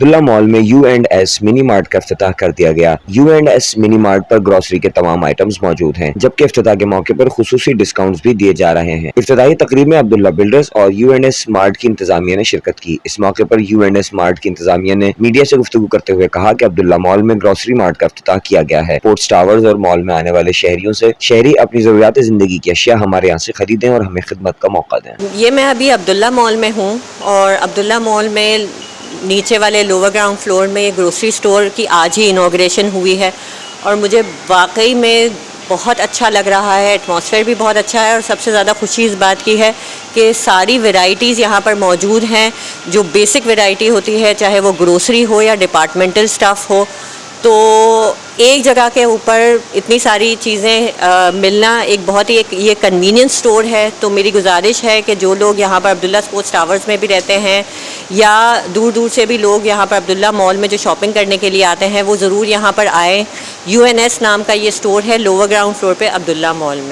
Abdullah mall में U&S mini mart का इफ्तिताह कर दिया गया। U&S मिनी मार्ट पर ग्रोसरी के तमाम आइटम्स मौजूद हैं, जबकि इफ्तिताह के मौके पर खुसूसी डिस्काउंट्स भी दिए जा रहे हैं। इफ्तिताही तकरीब में अब्दुल्ला बिल्डर्स और U&S मार्ट की इंतजामिया ने शिरकत की। इस मौके पर U&S मार्ट की इंतजामिया ने मीडिया से गुफ्तगू करते हुए कहा कि अब्दुल्ला मॉल में ग्रोसरी मार्ट का इफ्तिताह किया गया है। पोर्ट्स टावर्स और मॉल में आने वाले शहरियों से शहरी अपनी जरूरियात जिंदगी की अशिया हमारे यहाँ से खरीदें और हमें खिदमत का मौका दें। ये मैं अभी अब्दुल्ला मॉल में हूँ और अब्दुल्ला मॉल में नीचे वाले लोअर ग्राउंड फ्लोर में ये ग्रोसरी स्टोर की आज ही इनॉग्रेशन हुई है और मुझे वाकई में बहुत अच्छा लग रहा है। एटमॉस्फेयर भी बहुत अच्छा है और सबसे ज़्यादा खुशी इस बात की है कि सारी वैरायटीज़ यहाँ पर मौजूद हैं। जो बेसिक वैरायटी होती है, चाहे वो ग्रोसरी हो या डिपार्टमेंटल स्टफ़ हो, तो एक जगह के ऊपर इतनी सारी चीज़ें मिलना एक बहुत ही ये कन्वीनियंस स्टोर है। तो मेरी गुजारिश है कि जो लोग यहाँ पर अब्दुल्ला स्पोर्ट्स टावर्स में भी रहते हैं या दूर दूर से भी लोग यहाँ पर अब्दुल्ला मॉल में जो शॉपिंग करने के लिए आते हैं, वो ज़रूर यहाँ पर आएँ। U&S नाम का ये स्टोर है लोअर ग्राउंड फ्लोर पे अब्दुल्ला मॉल में।